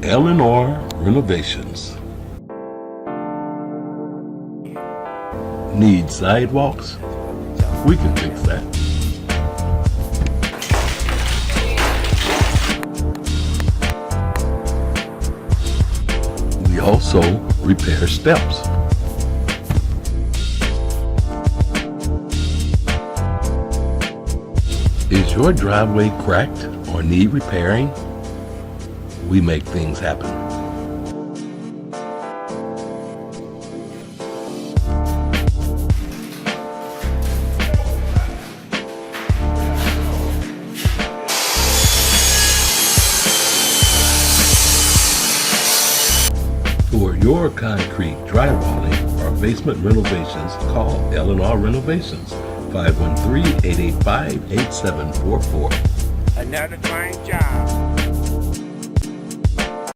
R Renovations. Need sidewalks? We can fix that. We also repair steps. Is your driveway cracked or need repairing? We make things happen. For your concrete drywalling or basement renovations, call R Renovations, 513-885-8744. Another fine job.